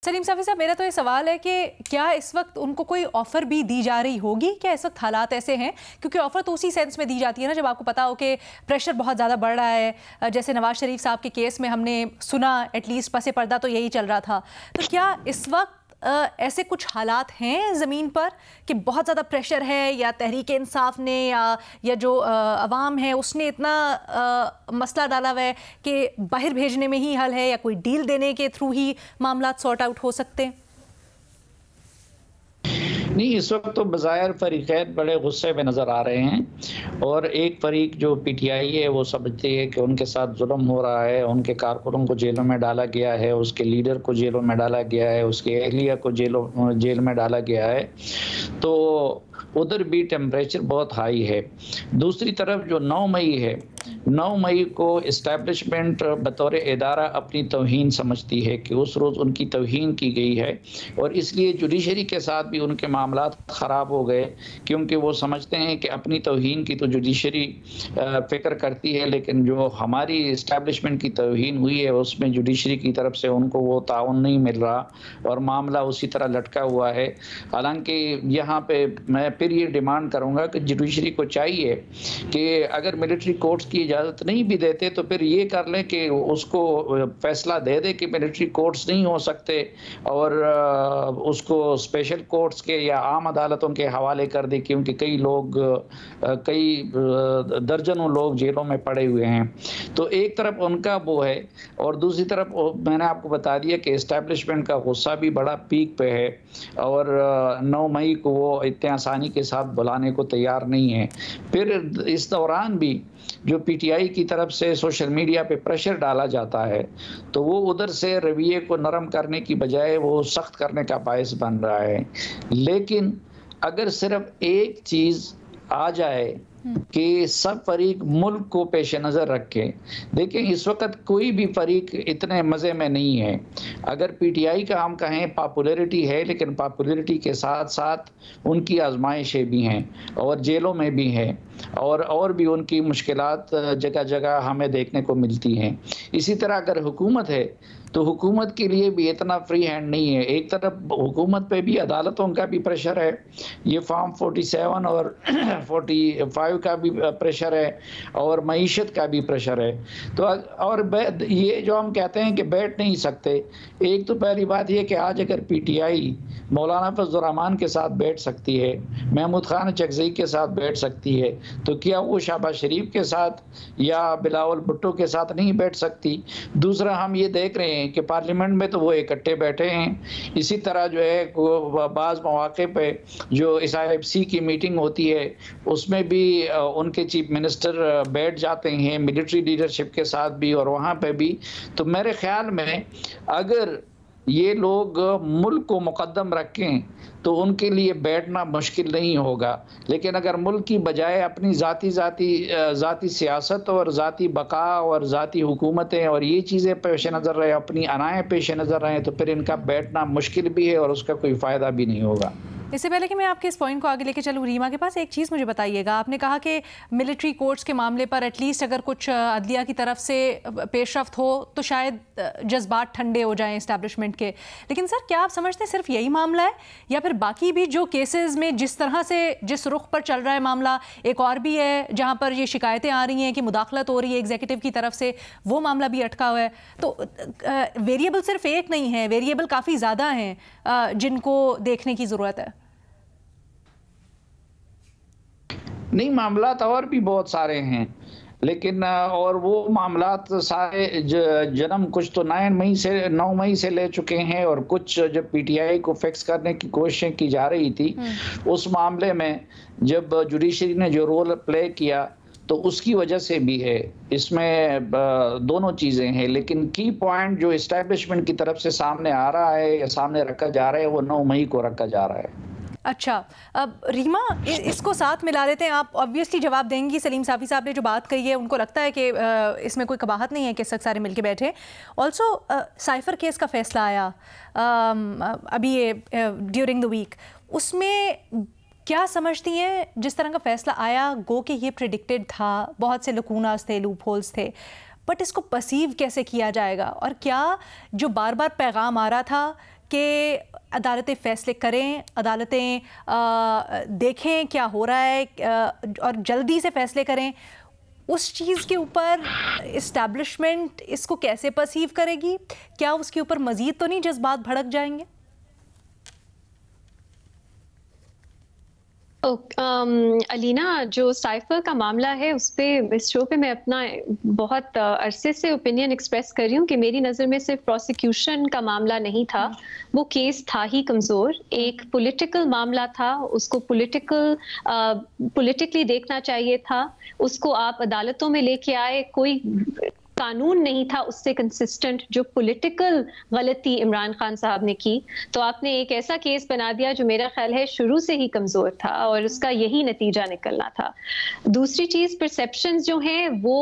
सलीम साफ़ी साहब, मेरा तो ये सवाल है कि क्या इस वक्त उनको कोई ऑफ़र भी दी जा रही होगी? क्या इस वक्त हालात ऐसे हैं? क्योंकि ऑफ़र तो उसी सेंस में दी जाती है ना जब आपको पता हो कि प्रेशर बहुत ज़्यादा बढ़ रहा है। जैसे नवाज शरीफ साहब के केस में हमने सुना, एटलीस्ट पसे पर्दा तो यही चल रहा था। तो क्या इस वक्त ऐसे कुछ हालात हैं ज़मीन पर कि बहुत ज़्यादा प्रेशर है, या तहरीक इंसाफ ने या जो अवाम है उसने इतना मसला डाला हुआ है कि बाहर भेजने में ही हल है, या कोई डील देने के थ्रू ही मामला सॉर्ट आउट हो सकते हैं? नहीं, इस वक्त तो बज़ाहिर फ़रीक़ैन बड़े गुस्से में नज़र आ रहे हैं और एक फ़रीक जो पीटीआई है वो समझती है कि उनके साथ जुल्म हो रहा है, उनके कारकुनों को जेलों में डाला गया है, उसके लीडर को जेलों में डाला गया है, उसके अहलिया को जेल में डाला गया है। तो उधर भी टेम्परेचर बहुत हाई है। दूसरी तरफ जो 9 मई है, 9 मई को इस्टेब्लिशमेंट बतौर इदारा अपनी तौहीन समझती है कि उस रोज़ उनकी तौहीन की गई है और इसलिए जुडिशरी के साथ भी उनके मामलात ख़राब हो गए, क्योंकि वो समझते हैं कि अपनी तौहीन की तो जुडिशरी फ़िक्र करती है, लेकिन जो हमारी इस्टेब्लिशमेंट की तौहीन हुई है उसमें जुडिशरी की तरफ से उनको वो ताउन नहीं मिल रहा और मामला उसी तरह लटका हुआ है। हालांकि यहाँ पे मैं फिर ये डिमांड करूँगा कि जुडिशरी को चाहिए कि अगर मिलिट्री कोर्ट्स की इजाज़त नहीं भी देते तो फिर ये कर लें कि उसको फैसला दे दे कि मिलिट्री कोर्ट्स नहीं हो सकते और उसको स्पेशल कोर्ट्स के या आम अदालतों के हवाले कर दे, क्योंकि कई दर्जनों लोग जेलों में पड़े हुए हैं। तो एक तरफ उनका वो है और दूसरी तरफ मैंने आपको बता दिया कि इस्टेब्लिशमेंट का गुस्सा भी बड़ा पीक पे है और 9 मई को वो इतने आसानी के साथ बुलाने को तैयार नहीं है। फिर इस दौरान भी जो पीटीआई की तरफ से सोशल मीडिया पे प्रेशर डाला जाता है तो वो उधर से रवैये को नरम करने की बजाय वो सख्त करने का बायस बन रहा है। लेकिन अगर सिर्फ एक चीज़ आ जाए कि सब फरीक मुल्क को पेश नज़र रखे, देखिए इस वक्त कोई भी फरीक इतने मज़े में नहीं है। अगर पीटीआई का हम कहें पॉपुलैरिटी है, लेकिन पॉपुलैरिटी के साथ साथ उनकी आजमाइशें भी हैं और जेलों में भी हैं और भी उनकी मुश्किलात जगह जगह हमें देखने को मिलती हैं। इसी तरह अगर हुकूमत है तो हुकूमत के लिए भी इतना फ्री हैंड नहीं है। एक तरफ हुकूमत पे भी अदालतों का भी प्रेशर है, ये फॉर्म 47 और 45 का भी प्रेशर है और मईशत का भी प्रेशर है। तो और ये जो हम कहते हैं कि बैठ नहीं सकते, एक तो पहली बात ये कि आज अगर पीटीआई मौलाना फजल रहमान के साथ बैठ सकती है, महमूद खान चकज़ई के साथ बैठ सकती है, तो क्या वो शहबाज शरीफ के साथ या बिलावल भुट्टो के साथ नहीं बैठ सकती? दूसरा, हम ये देख रहे हैं कि पार्लियामेंट में तो वो इकट्ठे बैठे हैं। इसी तरह जो है बाज़ मौक़े पे जो ISIFC की मीटिंग होती है उसमें भी उनके चीफ मिनिस्टर बैठ जाते हैं मिलिट्री लीडरशिप के साथ भी और वहाँ पे भी। तो मेरे ख्याल में अगर ये लोग मुल्क को मुकद्दम रखें तो उनके लिए बैठना मुश्किल नहीं होगा, लेकिन अगर मुल्क की बजाय अपनी ज़ाती सियासत और ज़ाती बका और ज़ाती हुकूमतें और ये चीज़ें पेश नज़र रहे, अपनी अनाएँ पेश नज़र रहें, तो फिर इनका बैठना मुश्किल भी है और उसका कोई फ़ायदा भी नहीं होगा। इससे पहले कि मैं आपके इस पॉइंट को आगे लेके चलूँ, रीमा के पास एक चीज़ मुझे बताइएगा। आपने कहा कि मिलिट्री कोर्ट्स के मामले पर एटलीस्ट अगर कुछ अदलिया की तरफ से पेशरफ्त हो तो शायद जज्बात ठंडे हो जाएं इस्टेब्लिशमेंट के। लेकिन सर, क्या आप समझते हैं सिर्फ यही मामला है, या फिर बाकी भी जो केसेस में जिस तरह से जिस रुख पर चल रहा है मामला, एक और भी है जहाँ पर ये शिकायतें आ रही हैं कि मुदाखलत हो रही है एग्जीक्यूटिव की तरफ से, वो मामला भी अटका हुआ है? तो वेरिएबल सिर्फ एक नहीं है, वेरिएबल काफ़ी ज़्यादा हैं जिनको देखने की ज़रूरत है। नहीं, मामलात और भी बहुत सारे हैं, लेकिन और वो मामलात सारे जन्म कुछ तो 9 मई से ले चुके हैं और कुछ जब पीटीआई को फिक्स करने की कोशिशें की जा रही थी उस मामले में जब जुडिशरी ने जो रोल प्ले किया तो उसकी वजह से भी है। इसमें दोनों चीज़ें हैं, लेकिन की पॉइंट जो इस्टेब्लिशमेंट की तरफ से सामने आ रहा है या सामने रखा जा रहा है वो 9 मई को रखा जा रहा है। अच्छा, अब रीमा इसको साथ मिला देते हैं। आप ऑब्वियसली जवाब देंगी, सलीम साफ़ी साहब ने जो बात कही है उनको लगता है कि इसमें कोई कबाहत नहीं है कि सारे मिलके बैठे। ऑल्सो साइफर केस का फैसला आया अभी ये ड्यूरिंग द वीक, उसमें क्या समझती हैं जिस तरह का फैसला आया, गो कि ये प्रिडिक्टेड था, बहुत से लकूनास थे, लूप होल्स थे, बट इसको परसीव कैसे किया जाएगा? और क्या जो बार बार पैगाम आ रहा था कि अदालतें फ़ैसले करें, अदालतें देखें क्या हो रहा है और जल्दी से फ़ैसले करें, उस चीज़ के ऊपर इस्टेब्लिशमेंट इसको कैसे परसीव करेगी? क्या उसके ऊपर मज़ीद तो नहीं जज्बात भड़क जाएंगे? अलीना, जो साइफर का मामला है उस पर इस शो पे मैं अपना बहुत अरसे से ओपिनियन एक्सप्रेस कर रही हूँ कि मेरी नज़र में सिर्फ प्रोसिक्यूशन का मामला नहीं था, वो केस था ही कमज़ोर। एक पॉलिटिकल मामला था, उसको पॉलिटिकली देखना चाहिए था, उसको आप अदालतों में लेके आए, कोई कानून नहीं था उससे कंसिस्टेंट। जो पॉलिटिकल गलती इमरान खान साहब ने की, तो आपने एक ऐसा केस बना दिया जो मेरा ख्याल है शुरू से ही कमजोर था और उसका यही नतीजा निकलना था। दूसरी चीज, परसेप्शंस जो हैं वो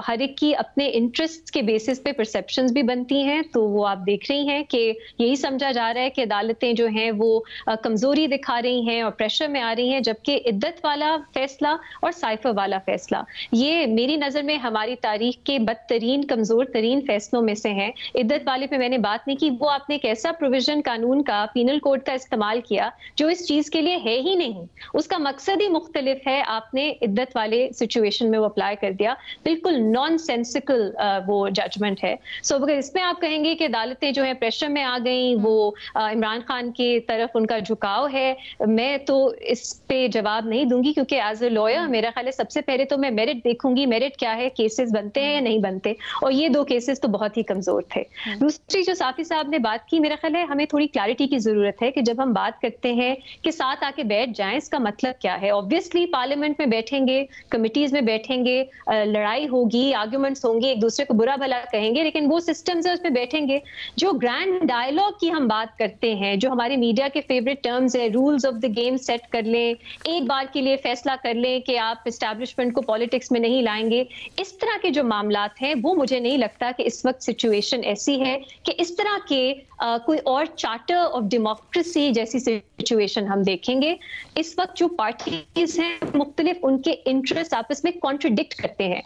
हर एक की अपने इंटरेस्ट के बेसिस पे परसेप्शंस भी बनती हैं, तो वो आप देख रही हैं कि यही समझा जा रहा है कि अदालतें जो हैं वो कमजोरी दिखा रही हैं और प्रेशर में आ रही हैं, जबकि इद्दत वाला फैसला और साइफर वाला फैसला ये मेरी नजर में हमारी तारीख के बदतरीन कमजोर तरीन फैसलों में से हैं। इद्दत वाले पे मैंने बात नहीं की, वो आपने एक ऐसा प्रोविजन कानून का, पीनल कोड का इस्तेमाल किया जो इस चीज के लिए है ही नहीं, उसका मकसद ही मुख्तलिफ है। आपने इद्दत वाले सिचुएशन में वो अप्लाई कर दिया, बिल्कुल नॉन सेंसिकल वो जजमेंट है। सो अगर इसमें आप कहेंगे कि अदालतें जो है प्रेशर में आ गई, वो इमरान खान की तरफ उनका झुकाव है, मैं तो इस पे जवाब नहीं दूंगी, क्योंकि एज ए लॉयर मेरा ख्याल है सबसे पहले तो मैं मेरिट देखूंगी, मेरिट क्या है, केसेस बनते हैं या नहीं बनते, और ये दो केसेस तो बहुत ही कमजोर थे। दूसरी जो साफी साहब ने बात की, मेरा ख्याल है हमें थोड़ी क्लैरिटी की जरूरत है कि जब हम बात करते हैं कि साथ आके बैठ जाएं, इसका मतलब क्या है। ऑब्वियसली पार्लियामेंट में बैठेंगे, कमिटीज में बैठेंगे, लड़ाई होगी, आर्ग्यूमेंट्स होंगे, एक दूसरे को बुरा भला कहेंगे, लेकिन वो सिस्टम्स है उसमें बैठेंगे। जो ग्रैंड डायलॉग की हम बात करते हैं, जो हमारे मीडिया के फेवरेट टर्म्स है, rules of the game set कर लें, एक बार के लिए फैसला कर लें कि आप एस्टैब्लिशमेंट को पॉलिटिक्स में नहीं लाएंगे, इस तरह के जो मामलात हैं वो मुझे नहीं लगता कि इस वक्त सिचुएशन ऐसी है कि इस तरह के कोई और चार्टर ऑफ डेमोक्रेसी जैसी सिचुएशन हम देखेंगे। इस वक्त जो पार्टीज हैं मुख्तलिफ, उनके इंटरेस्ट आपस में कॉन्ट्रडिक्ट करते हैं।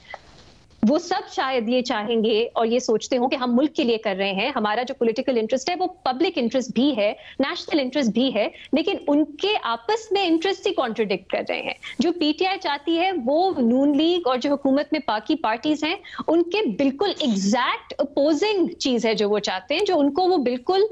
वो सब शायद ये चाहेंगे और ये सोचते हो कि हम मुल्क के लिए कर रहे हैं, हमारा जो पॉलिटिकल इंटरेस्ट है वो पब्लिक इंटरेस्ट भी है, नेशनल इंटरेस्ट भी है, लेकिन उनके आपस में इंटरेस्ट ही कॉन्ट्रडिक्ट कर रहे हैं। जो पीटीआई चाहती है वो नून लीग और जो हुकूमत में बाकी पार्टीज हैं उनके बिल्कुल एग्जैक्ट अपोजिंग चीज है जो वो चाहते हैं, जो उनको वो बिल्कुल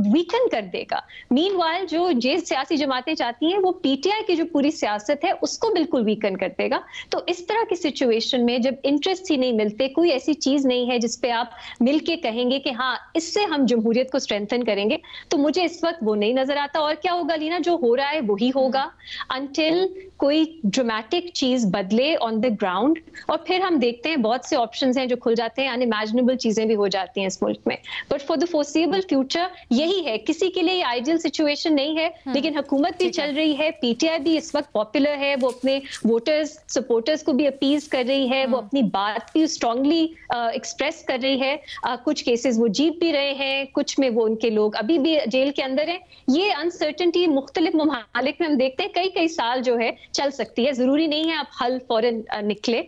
वीकन कर देगा। मीनवाइल जो सियासी जमातें चाहती हैं वो पीटीआई की जो पूरी सियासत है उसको बिल्कुल वीकन कर देगा। तो इस तरह की सिचुएशन में जब इंटरेस्ट ही नहीं मिलते, कोई ऐसी चीज नहीं है जिसपे आप मिलके कहेंगे कि हाँ इससे हम जमहूरियत को स्ट्रेंथन करेंगे, तो मुझे इस वक्त वो नहीं नजर आता। और क्या होगा लीना, जो हो रहा है वही होगा अनटिल कोई ड्रामेटिक चीज बदले ऑन द ग्राउंड। और फिर हम देखते हैं बहुत से ऑप्शंस हैं जो खुल जाते हैं, अनइमेजिनेबल चीजें भी हो जाती हैं इस मुल्क में। But for the forcible future यही है, किसी के लिए आइडियल सिचुएशन नहीं है, लेकिन हुकूमत भी चल रही है, पीटीआई भी इस वक्त पॉपुलर है, वो अपने वोटर्स सपोर्टर्स को भी अपील कर रही है, वो अपनी बात भी स्ट्रांगली एक्सप्रेस कर रही है। कुछ केसेस वो जीत भी रहे हैं, कुछ में वो उनके लोग अभी भी जेल के अंदर हैं। ये अनसर्टेनिटी मुख्तलिफ ममालिक में हम देखते हैं कई कई साल जो है चल सकती है, जरूरी नहीं है आप हल फौरन निकले।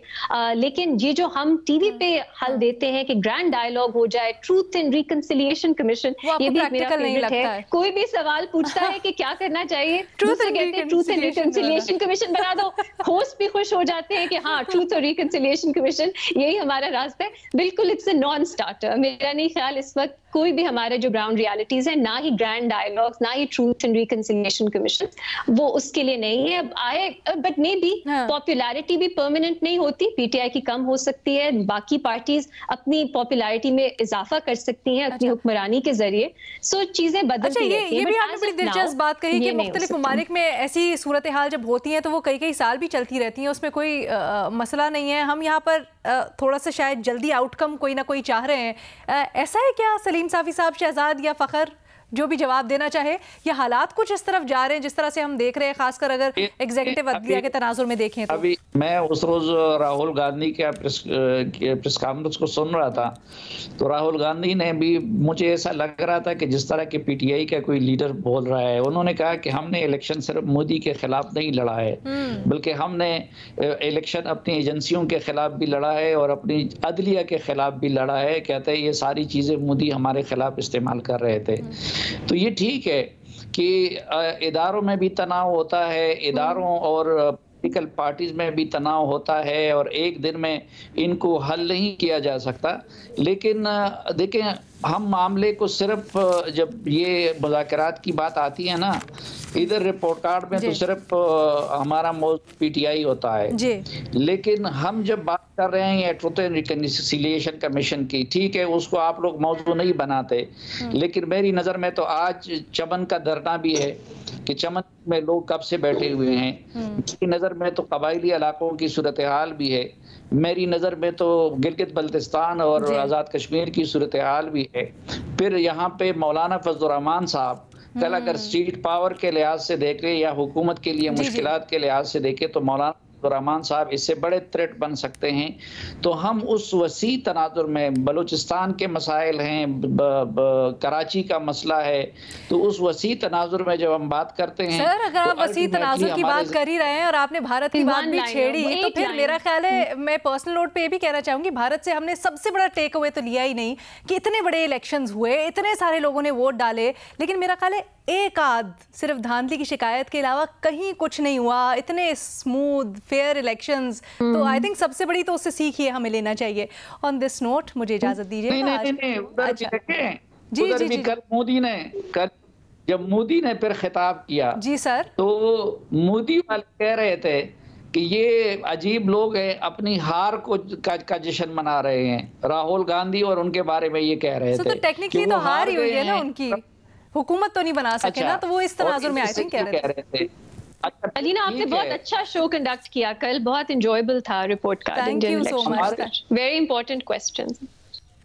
लेकिन ये जो हम टीवी पे हल देते हैं कि ग्रैंड डायलॉग हो जाए, ट्रूथ एंड रिकंसिलिएशन कमीशन, ये भी मेरा फेवरेट है। कोई भी सवाल पूछता है कि क्या करना चाहिए, ट्रूथ एंड रिकंसिलिएशन कमीशन बना दो, होस्ट भी खुश हो जाते हैं कि हाँ ट्रूथ और रिकंसिलिएशन कमीशन यही हमारा रास्ता है। बिल्कुल इट्स अ नॉन स्टार्टर। मेरा नहीं ख्याल इस वक्त कोई भी हमारे जो ग्राउंड रियलिटीज है, ना ही ग्रैंड डायलॉग्स, ना ही ट्रूथ एंड रिकंसिलिएशन कमीशन, वो उसके लिए नहीं है। अब आए, बट मे बी पॉपुलैरिटी भी परमानेंट नहीं होती, पीटीआई की कम हो सकती है, बाकी पार्टीज अपनी पॉपुलैरिटी में इजाफा कर सकती हैं अपनी हुक्मरानी के जरिए। सो चीजें बदलती रहती हैं। ये भी आपने बड़ी दिलचस्प बात कही कि मुख्तलिफ ममालिक में ऐसी सूरत हाल जब होती हैं तो वो कई कई साल भी चलती रहती हैं, उसमें कोई मसला नहीं है। हम यहाँ पर थोड़ा सा शायद जल्दी आउटकम कोई ना कोई चाह रहे हैं। ऐसा है क्या सलीम साफी साहब, शहजाद या फ़खर, जो भी जवाब देना चाहे, या हालात कुछ इस तरफ जा रहे हैं जिस तरह से हम देख रहे हैं, खासकर अगर एग्जीक्यूटिव अदलिया के तनाजुर में देखें तो? अभी मैं उस रोज राहुल गांधी के प्रेस कॉन्फ्रेंस को सुन रहा था, तो राहुल गांधी ने भी, मुझे ऐसा लग रहा था कि जिस तरह के पीटीआई का कोई लीडर बोल रहा है, उन्होंने कहा कि हमने इलेक्शन सिर्फ मोदी के खिलाफ नहीं लड़ा है, बल्कि हमने इलेक्शन अपनी एजेंसियों के खिलाफ भी लड़ा है और अपनी अदलिया के खिलाफ भी लड़ा है। कहते हैं ये सारी चीजें मोदी हमारे खिलाफ इस्तेमाल कर रहे थे। तो ये ठीक है कि इदारों में भी तनाव होता है, इदारों और पॉलिटिकल पार्टीज में भी तनाव होता है, और एक दिन में इनको हल नहीं किया जा सकता। लेकिन देखें, हम मामले को सिर्फ जब ये मुज़ाकरात की बात आती है ना, इधर रिपोर्ट कार्ड में तो सिर्फ हमारा मौजूद पीटीआई होता है जी। लेकिन हम जब बात कर रहे हैं ट्रुथ एंड रिकन्सिलिएशन कमीशन की, ठीक है, उसको आप लोग मौजूद नहीं बनाते, लेकिन मेरी नज़र में तो आज चमन का धरना भी है कि चमन में लोग कब से बैठे हुए हैं। मेरी नज़र में तो कबायली इलाकों की सूरत हाल भी है, मेरी नज़र में तो गिलगित बल्तिस्तान और आज़ाद कश्मीर की सूरत हाल भी है। फिर यहाँ पे मौलाना फजलुर रहमान साहब, कल अगर स्टेट पावर के लिहाज से देखें या हुकूमत के लिए मुश्किलात के लिहाज से देखें, तो मौलाना रहमान साहब इससे बड़े थ्रेट बन सकते हैं। तो हम उस वसी तनाजुर में, बलूचिस्तान के मसाइल हैं, कराची का मसला है, तो उस वसी तनाजुर में जब हम बात करते हैं, सर अगर आप वसी तनाजुर की बात कर ही रहे हैं और आपने भारत की बात भी छेड़ी, तो फिर मेरा ख्याल है, मैं पर्सनल नोट पे ये भी कहना चाहूंगी, भारत से हमने सबसे बड़ा टेक अवे तो लिया ही नहीं कि इतने बड़े इलेक्शंस हुए, इतने सारे लोगों ने वोट डाले, लेकिन मेरा ख्याल है एक आध सिर्फ धांधली की शिकायत के अलावा कहीं कुछ नहीं हुआ, इतने स्मूथ फेयर इलेक्शंस। तो आई थिंक सबसे बड़ी तो उससे सीख ये हमें लेना चाहिए। ऑन दिस नोट मुझे इजाजत दीजिए। जी, कल मोदी ने, जब मोदी ने फिर खिताब किया जी सर, तो मोदी वाले कह रहे थे कि ये अजीब लोग हैं, अपनी हार को का जश्न मना रहे हैं। राहुल गांधी और उनके बारे में ये कह रहे थे। तो टेक्निकली तो हार ही हुई है ना उनकी, हुकूमत तो नहीं बना सके ना, तो वो इस तनाजुर में आई थिंक कह रहे थे। अलीना, आपने बहुत अच्छा शो कंडक्ट किया कल, बहुत एंजॉयबल था report card. Thank you so much. Very important questions.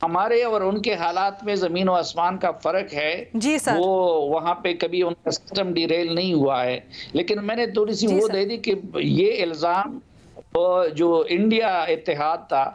हमारे और उनके हालात में जमीन और आसमान का फर्क है जी सर। वो वहाँ पे कभी उनका सिस्टम डिरेल नहीं हुआ है, लेकिन मैंने थोड़ी सी वो दे दी कि ये इल्जाम जो इंडिया इत्तेहाद था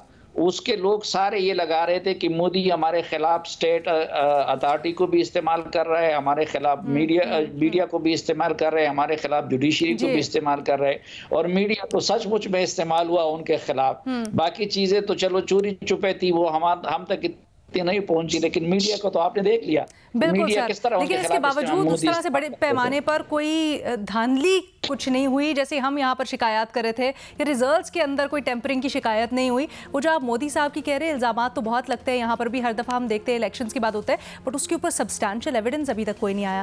उसके लोग सारे ये लगा रहे थे कि मोदी हमारे खिलाफ स्टेट अथॉरिटी को भी इस्तेमाल कर रहा है, हमारे खिलाफ मीडिया को भी इस्तेमाल कर रहे हैं, हमारे खिलाफ जुडिशरी को भी इस्तेमाल कर रहे हैं, और मीडिया तो सचमुच में इस्तेमाल हुआ उनके खिलाफ। बाकी चीजें तो चलो चोरी छुपे थी, वो हम तक नहीं पहुंची, लेकिन मीडिया को तो आपने देख लिया। मीडिया किस तरह, लेकिन इसके बावजूद उस तरह से बड़े पैमाने पर कोई धांधली कुछ नहीं हुई जैसे हम यहाँ पर शिकायत कर रहे थे, या रिजल्ट्स के अंदर कोई टेम्परिंग की शिकायत नहीं हुई। वो जो आप मोदी साहब की कह रहे हैं इल्जाम तो बहुत लगते हैं, यहाँ पर भी हर दफा हम देखते हैं इलेक्शंस की बात होता है, बट उसके ऊपर सब्सटैंशियल एविडेंस अभी तक कोई नहीं आया।